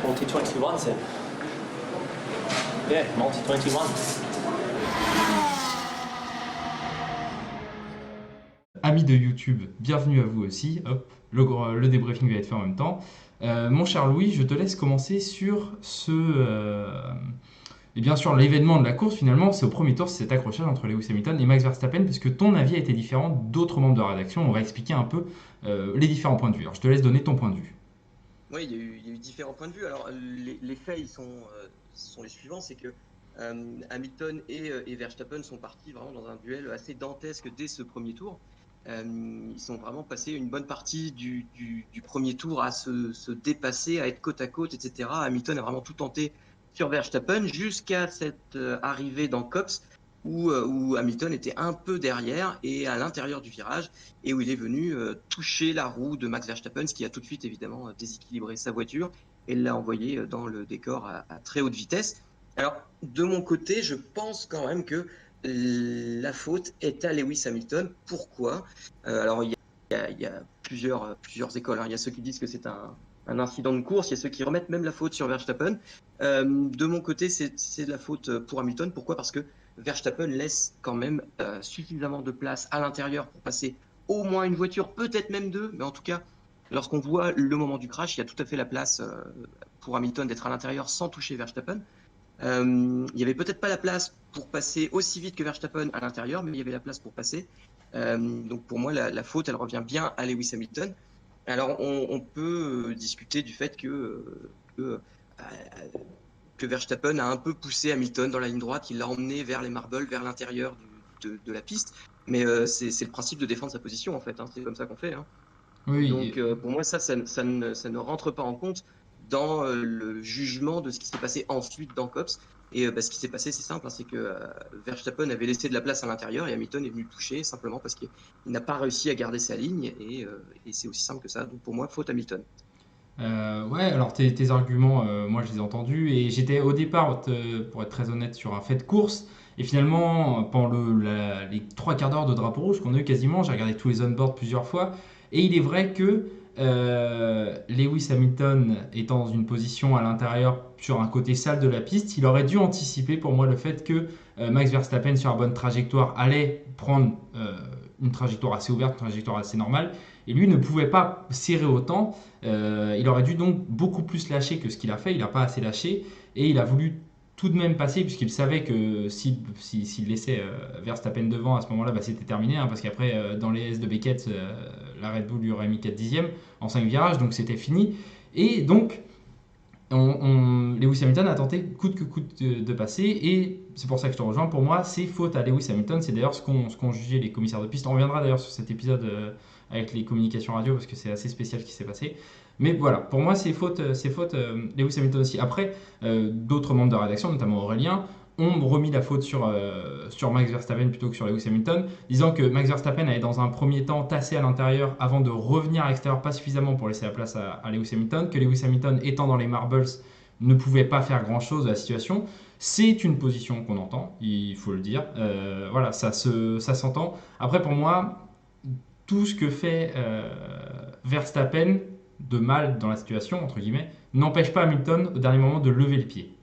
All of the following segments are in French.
Multi-21, c'est... Yeah, multi-21. Amis de YouTube, bienvenue à vous aussi. Hop, le débriefing va être fait en même temps. Mon cher Louis, je te laisse commencer sur et bien sûr l'événement de la course finalement, c'est au premier tour, c'est cet accrochage entre Lewis Hamilton et Max Verstappen, parce que ton avis a été différent d'autres membres de la rédaction. On va expliquer un peu les différents points de vue. Alors je te laisse donner ton point de vue. Oui, il y a eu différents points de vue. Alors, les faits, sont les suivants, c'est que Hamilton et Verstappen sont partis vraiment dans un duel assez dantesque dès ce premier tour. Ils sont vraiment passés une bonne partie du premier tour à se dépasser, à être côte à côte, etc. Hamilton a vraiment tout tenté sur Verstappen jusqu'à cette arrivée dans Copse où Hamilton était un peu derrière et à l'intérieur du virage et où il est venu toucher la roue de Max Verstappen, ce qui a tout de suite évidemment déséquilibré sa voiture et l'a envoyé dans le décor à très haute vitesse. Alors, de mon côté, je pense quand même que la faute est à Lewis Hamilton. Pourquoi Alors, il y a plusieurs écoles, hein. Il y a ceux qui disent que c'est un incident de course, il y a ceux qui remettent même la faute sur Verstappen. De mon côté, c'est de la faute pour Hamilton. Pourquoi Parce que Verstappen laisse quand même suffisamment de place à l'intérieur pour passer au moins une voiture, peut-être même deux, mais en tout cas, lorsqu'on voit le moment du crash, il y a tout à fait la place pour Hamilton d'être à l'intérieur sans toucher Verstappen. Il n'y avait peut-être pas la place pour passer aussi vite que Verstappen à l'intérieur, mais il y avait la place pour passer. Donc pour moi, la faute, elle revient bien à Lewis Hamilton. Alors on peut discuter du fait que Verstappen a un peu poussé Hamilton dans la ligne droite, il l'a emmené vers les marbles, vers l'intérieur de la piste. Mais c'est le principe de défendre sa position, en fait, hein. C'est comme ça qu'on fait, hein. Oui, Donc pour moi, ça ne rentre pas en compte dans le jugement de ce qui s'est passé ensuite dans Cops. Et ce qui s'est passé, c'est simple, hein, c'est que Verstappen avait laissé de la place à l'intérieur et Hamilton est venu le toucher simplement parce qu'il n'a pas réussi à garder sa ligne. Et c'est aussi simple que ça. Donc pour moi, faute Hamilton. ouais, alors tes arguments, moi je les ai entendus et j'étais au départ, pour être très honnête, sur un fait de course. Et finalement, pendant les trois quarts d'heure de drapeau rouge qu'on a eu quasiment, j'ai regardé tous les on-board plusieurs fois. Et il est vrai que Lewis Hamilton étant dans une position à l'intérieur sur un côté sale de la piste, il aurait dû anticiper pour moi le fait que Max Verstappen sur la bonne trajectoire allait prendre une trajectoire assez ouverte, une trajectoire assez normale. Et lui ne pouvait pas serrer autant. Il aurait dû donc beaucoup plus lâcher que ce qu'il a fait. Il n'a pas assez lâché et il a voulu tout de même passer puisqu'il savait que s'il laissait Verstappen devant à ce moment-là, bah, c'était terminé, hein, parce qu'après, dans les S de Beckett, la Red Bull lui aurait mis 4 dixièmes en 5 virages, donc c'était fini. Et donc, Lewis Hamilton a tenté coûte que coûte de passer et c'est pour ça que je te rejoins. Pour moi, c'est faute à Lewis Hamilton. C'est d'ailleurs ce qu'ont jugé les commissaires de piste. On reviendra d'ailleurs sur cet épisode avec les communications radio parce que c'est assez spécial ce qui s'est passé. Mais voilà, pour moi, c'est faute Lewis Hamilton aussi. Après, d'autres membres de la rédaction, notamment Aurélien, ont remis la faute sur Max Verstappen plutôt que sur Lewis Hamilton, disant que Max Verstappen avait dans un premier temps tassé à l'intérieur avant de revenir à l'extérieur pas suffisamment pour laisser la place à Lewis Hamilton, que Lewis Hamilton étant dans les marbles ne pouvait pas faire grand chose de la situation. C'est une position qu'on entend, il faut le dire. Voilà, ça s'entend. Après, pour moi, tout ce que fait Verstappen de mal dans la situation, entre guillemets, n'empêche pas Hamilton au dernier moment de lever le pied.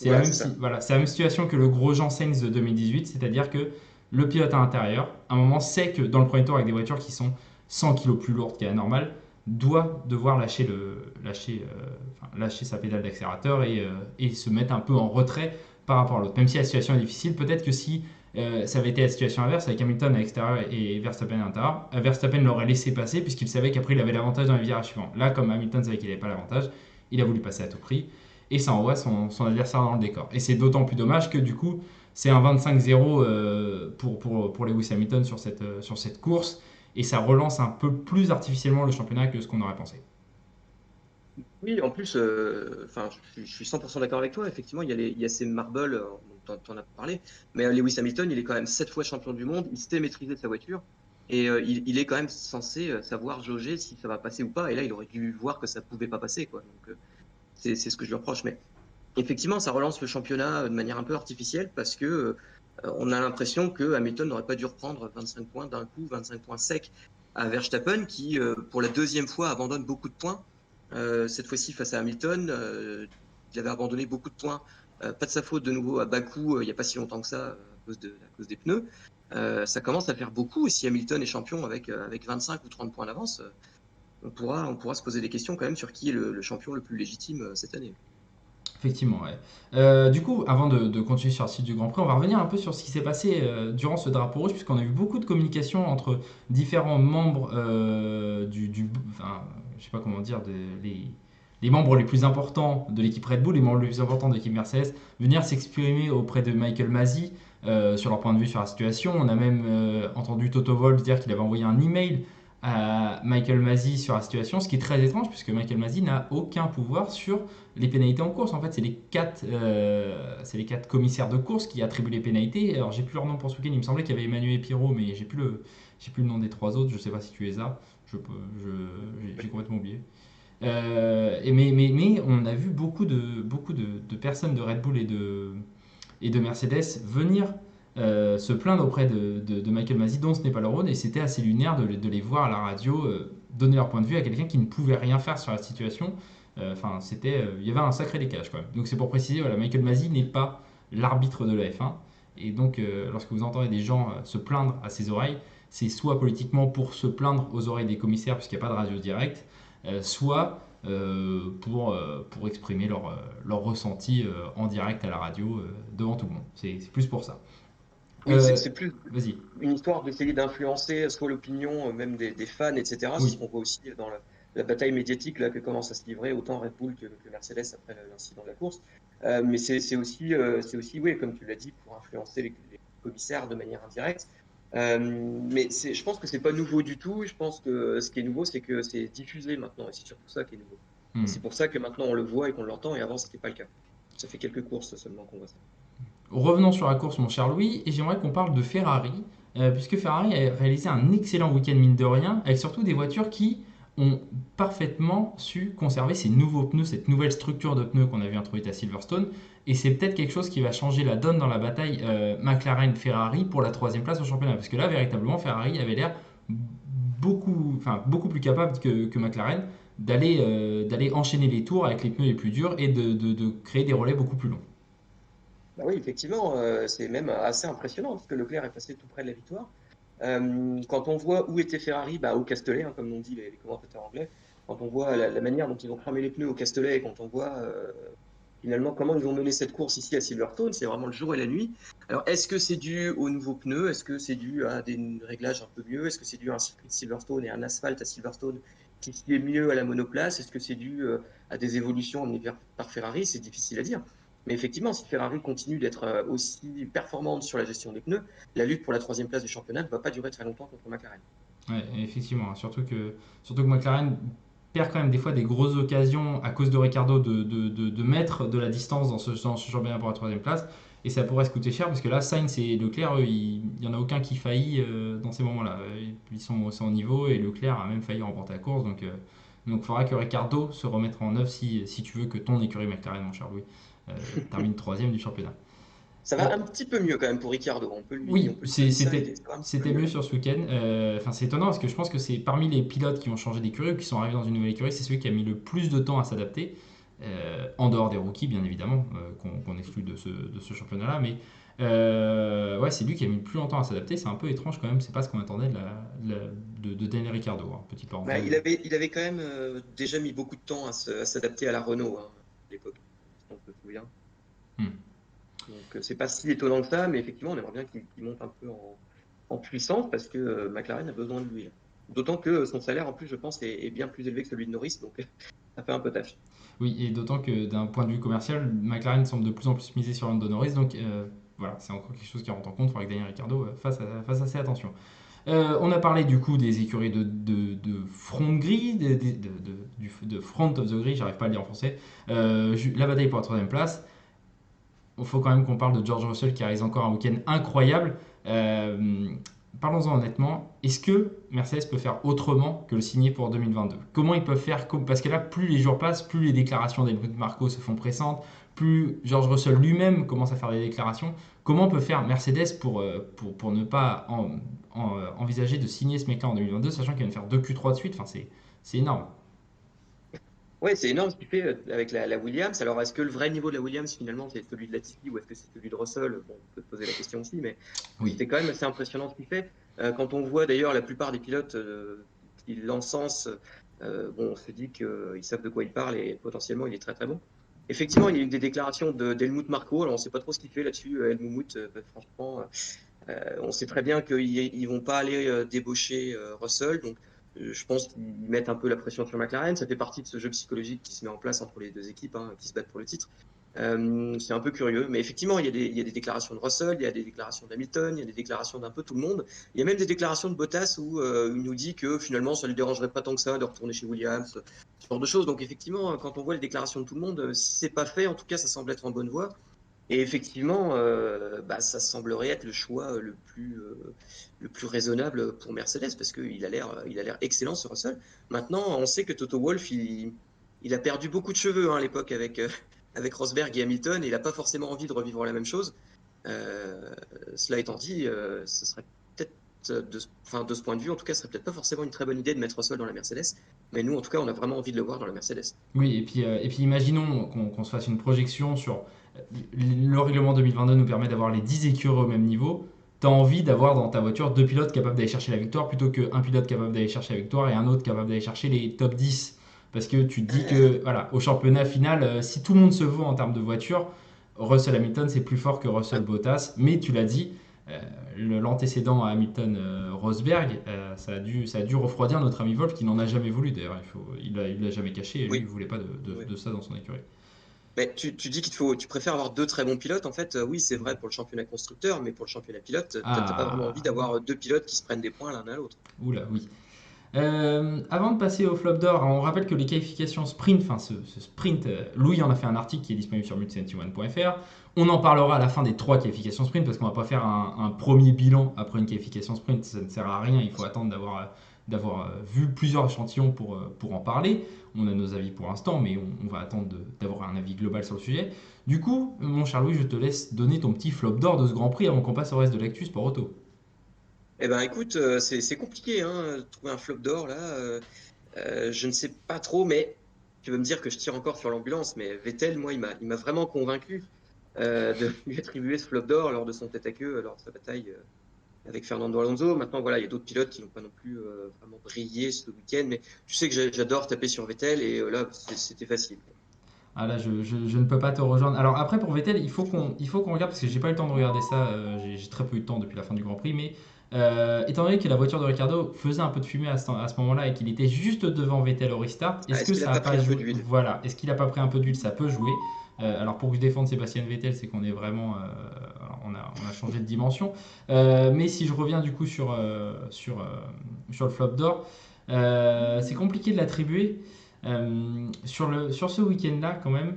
Ouais, c'est ça. Voilà, c'est la même situation que le Grosjean Sainz de 2018, c'est-à-dire que le pilote à l'intérieur, à un moment, sait que dans le premier tour, avec des voitures qui sont 100 kg plus lourdes qu'à la normale, doit devoir lâcher sa pédale d'accélérateur et se mettre un peu en retrait par rapport à l'autre. Même si la situation est difficile, peut-être que si ça avait été la situation inverse, avec Hamilton à l'extérieur et Verstappen à l'intérieur, Verstappen l'aurait laissé passer puisqu'il savait qu'après il avait l'avantage dans les virages suivants. Là, comme Hamilton savait qu'il n'avait pas l'avantage, il a voulu passer à tout prix et ça envoie son adversaire dans le décor. Et c'est d'autant plus dommage que du coup, c'est un 25-0 pour Lewis Hamilton sur cette course et ça relance un peu plus artificiellement le championnat que ce qu'on aurait pensé. Oui, en plus, enfin, je suis 100% d'accord avec toi. Effectivement, il y a ces marbles dont tu en as parlé. Mais Lewis Hamilton, il est quand même 7 fois champion du monde. Il sait maîtriser sa voiture. Et il est quand même censé savoir jauger si ça va passer ou pas. Et là, il aurait dû voir que ça pouvait pas passer, quoi. Donc, c'est ce que je lui reproche. Mais effectivement, ça relance le championnat de manière un peu artificielle parce que on a l'impression que Hamilton n'aurait pas dû reprendre 25 points d'un coup, 25 points secs à Verstappen qui, pour la deuxième fois, abandonne beaucoup de points. cette fois-ci face à Hamilton. Il avait abandonné beaucoup de points. Pas de sa faute de nouveau à Bakou, il n'y a pas si longtemps que ça, à cause des pneus. Ça commence à faire beaucoup. Et si Hamilton est champion avec 25 ou 30 points d'avance, on pourra se poser des questions quand même sur qui est le champion le plus légitime cette année. Effectivement, ouais. Du coup, avant de continuer sur le site du Grand Prix, on va revenir un peu sur ce qui s'est passé durant ce drapeau rouge, puisqu'on a eu beaucoup de communication entre différents membres enfin, je sais pas comment dire, les membres les plus importants de l'équipe Red Bull, les membres les plus importants de l'équipe Mercedes, venir s'exprimer auprès de Michael Masi sur leur point de vue sur la situation. On a même entendu Toto Wolff dire qu'il avait envoyé un email à Michael Masi sur la situation, ce qui est très étrange, puisque Michael Masi n'a aucun pouvoir sur les pénalités en course. En fait, c'est les quatre commissaires de course qui attribuent les pénalités. Alors, j'ai plus leur nom pour ce week-end. Il me semblait qu'il y avait Emmanuel Pirot, mais j'ai plus le nom des trois autres. Je sais pas si tu les as. J'ai complètement oublié. Mais on a vu beaucoup de personnes de Red Bull et de Mercedes venir se plaindre auprès de Michael Masi, dont ce n'est pas leur rôle, et c'était assez lunaire de les voir à la radio donner leur point de vue à quelqu'un qui ne pouvait rien faire sur la situation. Enfin, il y avait un sacré décalage quand même. Donc c'est pour préciser, voilà, Michael Masi n'est pas l'arbitre de la F1. Et donc, lorsque vous entendez des gens se plaindre à ses oreilles, c'est soit politiquement pour se plaindre aux oreilles des commissaires, puisqu'il n'y a pas de radio directe, soit pour exprimer leur ressenti en direct à la radio devant tout le monde. C'est plus pour ça. Oui, c'est plus Vas-y. une histoire d'essayer d'influencer soit l'opinion même des fans, etc. C'est ce Oui. qu'on voit aussi dans la bataille médiatique là, que commence à se livrer autant Red Bull que Mercedes après l'incident de la course. Mais c'est aussi, oui, comme tu l'as dit, pour influencer les commissaires de manière indirecte. Mais je pense que c'est pas nouveau du tout. Je pense que ce qui est nouveau, c'est que c'est diffusé maintenant, et c'est surtout ça qui est nouveau. Et c'est pour ça que maintenant on le voit et qu'on l'entend, et avant c'était pas le cas. Ça fait quelques courses seulement qu'on voit ça. Revenons sur la course, mon cher Louis, et j'aimerais qu'on parle de Ferrari, puisque Ferrari a réalisé un excellent week-end, mine de rien, avec surtout des voitures qui ont parfaitement su conserver ces nouveaux pneus, cette nouvelle structure de pneus qu'on a vu introduite à Silverstone. Et c'est peut-être quelque chose qui va changer la donne dans la bataille McLaren-Ferrari pour la troisième place au championnat. Parce que là, véritablement, Ferrari avait l'air beaucoup plus capable que McLaren d'aller enchaîner les tours avec les pneus les plus durs et de créer des relais beaucoup plus longs. Bah oui, effectivement, c'est même assez impressionnant parce que Leclerc est passé tout près de la victoire. Quand on voit où était Ferrari, bah, au Castellet, hein, comme l'ont dit les commentateurs anglais, quand on voit la manière dont ils ont cramé les pneus au Castellet, et quand on voit finalement comment ils ont mené cette course ici à Silverstone, c'est vraiment le jour et la nuit. Alors, est-ce que c'est dû aux nouveaux pneus? Est-ce que c'est dû à des réglages un peu mieux? Est-ce que c'est dû à un circuit de Silverstone et un asphalte à Silverstone qui est mieux à la monoplace? Est-ce que c'est dû à des évolutions amenées par Ferrari? C'est difficile à dire. Mais effectivement, si Ferrari continue d'être aussi performante sur la gestion des pneus, la lutte pour la troisième place du championnat ne va pas durer très longtemps contre McLaren. Ouais, effectivement, hein. Surtout que McLaren perd quand même des fois des grosses occasions à cause de Ricardo de mettre de la distance dans ce championnat pour la troisième place. Et ça pourrait se coûter cher parce que là, Sainz et Leclerc, eux, il n'y en a aucun qui faillit dans ces moments-là. Ils sont au niveau et Leclerc a même failli remporter la course. Donc il faudra que Ricardo se remette en œuvre si tu veux que ton écurie McLaren, mon cher Louis, termine troisième du championnat. Ça va un petit peu mieux quand même pour Ricardo. On peut Oui, lui donner ça, il est quand même un petit peu c'était mieux mieux. sur ce week-end. Enfin, c'est étonnant parce que je pense que c'est parmi les pilotes qui ont changé d'écurie ou qui sont arrivés dans une nouvelle écurie, c'est celui qui a mis le plus de temps à s'adapter, en dehors des rookies, bien évidemment, qu'on exclut de ce championnat-là. Mais ouais, c'est lui qui a mis le plus longtemps à s'adapter. C'est un peu étrange quand même. C'est pas ce qu'on attendait de Daniel Ricciardo, hein. Petite Bah, parenthèse. il avait quand même déjà mis beaucoup de temps à s'adapter à la Renault hein, à l'époque, si on se souvient. Hmm. Donc c'est pas si étonnant que ça, mais effectivement, on aimerait bien qu'il monte un peu en puissance parce que McLaren a besoin de lui, là. D'autant que son salaire, en plus, je pense, est bien plus élevé que celui de Norris, donc ça fait un peu tâche. Oui, et d'autant que d'un point de vue commercial, McLaren semble de plus en plus miser sur Lando Norris. Donc voilà, c'est encore quelque chose qui rentre en compte. Il faudra que Daniel Ricciardo fasse assez attention. On a parlé du coup des écuries de front gris, de front of the gris, j'arrive pas à le dire en français. La bataille pour la troisième place. Il faut quand même qu'on parle de George Russell qui réalise encore un week-end incroyable. Parlons-en honnêtement. Est-ce que Mercedes peut faire autrement que le signer pour 2022? Comment ils peuvent faire? Parce que là, plus les jours passent, plus les déclarations d'Helmut Marko se font pressantes, plus George Russell lui-même commence à faire des déclarations. Comment peut faire Mercedes pour ne pas envisager de signer ce mec-là en 2022, sachant qu'il va faire 2 Q3 de suite? Enfin, c'est énorme. Ouais, c'est énorme ce qu'il fait avec la Williams. Alors, est-ce que le vrai niveau de la Williams, finalement, c'est celui de Latifi ou est-ce que c'est celui de Russell? Bon, on peut se poser la question aussi, mais Oui. c'est quand même assez impressionnant ce qu'il fait. Quand on voit d'ailleurs la plupart des pilotes qui l'encensent, bon, on se dit qu'ils savent de quoi ils parlent et potentiellement il est très très bon. Effectivement, il y a eu des déclarations d'Helmut Marko. Alors, on ne sait pas trop ce qu'il fait là-dessus, Helmut. Franchement, on sait très bien qu'ils ne vont pas aller débaucher Russell. Donc, je pense qu'ils mettent un peu la pression sur McLaren. Ça fait partie de ce jeu psychologique qui se met en place entre les deux équipes qui se battent pour le titre. C'est un peu curieux, mais effectivement, il y a des déclarations de Russell, il y a des déclarations d'Hamilton, il y a des déclarations d'un peu tout le monde. Il y a même des déclarations de Bottas où il nous dit que finalement, ça ne lui dérangerait pas tant que ça de retourner chez Williams, ce genre de choses. Donc effectivement, quand on voit les déclarations de tout le monde, si c'est pas fait, en tout cas, ça semble être en bonne voie. Et effectivement, ça semblerait être le choix le plus raisonnable pour Mercedes parce qu'il a l'air excellent ce Russell. Maintenant, on sait que Toto Wolff, il a perdu beaucoup de cheveux à l'époque avec Rosberg et Hamilton et il n'a pas forcément envie de revivre la même chose. Cela étant dit, ce serait peut-être, de ce point de vue, en tout cas, ce serait peut-être pas forcément une très bonne idée de mettre Russell dans la Mercedes. Mais nous, en tout cas, on a vraiment envie de le voir dans la Mercedes. Oui, et puis imaginons qu'on se fasse une projection sur le règlement 2022 nous permet d'avoir les 10 écuries au même niveau. Tu as envie d'avoir dans ta voiture deux pilotes capables d'aller chercher la victoire plutôt qu'un pilote capable d'aller chercher la victoire et un autre capable d'aller chercher les top 10. Parce que tu te dis que voilà, au championnat final, si tout le monde se vaut en termes de voiture, Russell Hamilton c'est plus fort que Russell Bottas. Mais tu l'as dit, euh, l'antécédent à Hamilton Rosberg, ça a dû refroidir notre ami Wolf qui n'en a jamais voulu d'ailleurs. Il l'a jamais caché et lui il Oui, voulait pas oui. de ça dans son écurie. Mais tu dis tu préfères avoir deux très bons pilotes. En fait, oui, c'est vrai pour le championnat constructeur, mais pour le championnat pilote, t'as pas vraiment envie Ah, d'avoir deux pilotes qui se prennent des points l'un à l'autre. oula, oui. Avant de passer au flop d'or, on rappelle que les qualifications sprint, enfin ce sprint, Louis en a fait un article qui est disponible sur mute71.fr. On en parlera à la fin des trois qualifications sprint parce qu'on va pas faire un premier bilan après une qualification sprint, ça ne sert à rien. Il faut attendre d'avoir vu plusieurs échantillons pour en parler. On a nos avis pour l'instant, mais on va attendre d'avoir un avis global sur le sujet. Du coup, mon cher Louis, je te laisse donner ton petit flop d'or de ce Grand Prix avant qu'on passe au reste de l'actu sport auto. Eh ben, écoute, c'est compliqué, de trouver un flop d'or là. Je ne sais pas trop, mais tu vas me dire que je tire encore sur l'ambulance, mais Vettel, moi, il m'a vraiment convaincu de lui attribuer ce flop d'or lors de son tête à queue, lors de sa bataille avec Fernando Alonso. Maintenant, voilà, il y a d'autres pilotes qui n'ont pas non plus vraiment brillé ce week-end, mais tu sais que j'adore taper sur Vettel et là, c'était facile. Ah là, je ne peux pas te rejoindre. Alors après, pour Vettel, il faut qu'on regarde, parce que j'ai pas eu le temps de regarder ça, j'ai très peu eu de temps depuis la fin du Grand Prix, mais étant donné que la voiture de Ricardo faisait un peu de fumée à ce moment-là et qu'il était juste devant Vettel au restart, Ah, est-ce est-ce que qu'il a ça a pas pas pris un peu joué? d'huile? Voilà, est-ce qu'il a pas pris un peu d'huile? Ça peut jouer. Alors pour que je défende Sébastien Vettel, c'est qu'on est vraiment, on a changé de dimension. Mais si je reviens du coup sur le flop d'or, c'est compliqué de l'attribuer. Sur ce week-end-là, quand même,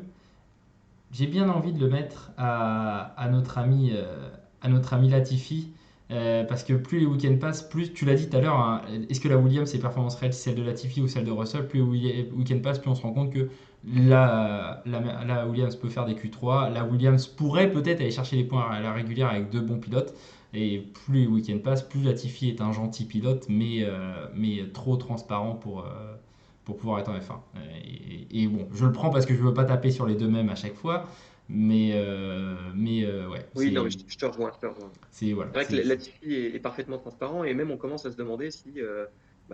j'ai bien envie de le mettre à notre ami Latifi. Parce que plus les week-ends passent, plus, tu l'as dit tout à l'heure, hein, est-ce que la Williams c'est performance réelle, c'est celle de Latifi ou celle de Russell? Plus les week-ends passent, plus on se rend compte que la Williams peut faire des Q3. La Williams pourrait peut-être aller chercher les points à la régulière avec deux bons pilotes. Et plus les week-ends passent, plus Latifi est un gentil pilote, mais trop transparent pour pouvoir être en F1. Et bon, je le prends parce que je ne veux pas taper sur les deux mêmes à chaque fois, mais ouais, Oui, non, mais je te rejoins, je te rejoins. c'est voilà, C'est vrai que Latifi est parfaitement transparent et même on commence à se demander si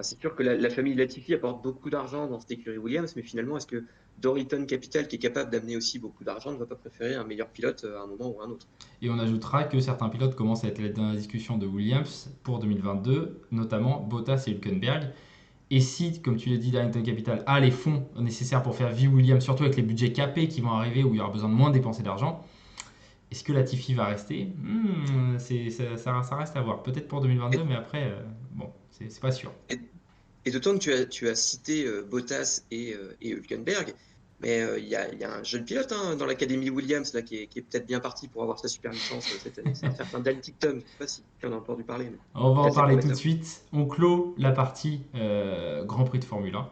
c'est sûr que la famille Latifi apporte beaucoup d'argent dans cette écurie Williams, mais finalement, est-ce que Dorilton Capital, qui est capable d'amener aussi beaucoup d'argent, ne va pas préférer un meilleur pilote à un moment ou à un autre? Et on ajoutera que certains pilotes commencent à être dans la discussion de Williams pour 2022, notamment Bottas et Hülkenberg. Et si, comme tu l'as dit, Darlington Capital a les fonds nécessaires pour faire vivre Williams, surtout avec les budgets capés qui vont arriver où il y aura besoin de moins dépenser d'argent, est-ce que Latifi va rester? Ça reste à voir. Peut-être pour 2022, Et, mais après, bon, c'est pas sûr. et- et d'autant que tu as cité Bottas et Hülkenberg, mais il y a un jeune pilote dans l'académie Williams là, qui est peut-être bien parti pour avoir sa super licence cette année. C'est un certain Dan Ticktum, je ne sais pas si tu en as entendu parler, mais On va il est en assez parler tout de prometteur. suite. On clôt la partie Grand Prix de Formule 1.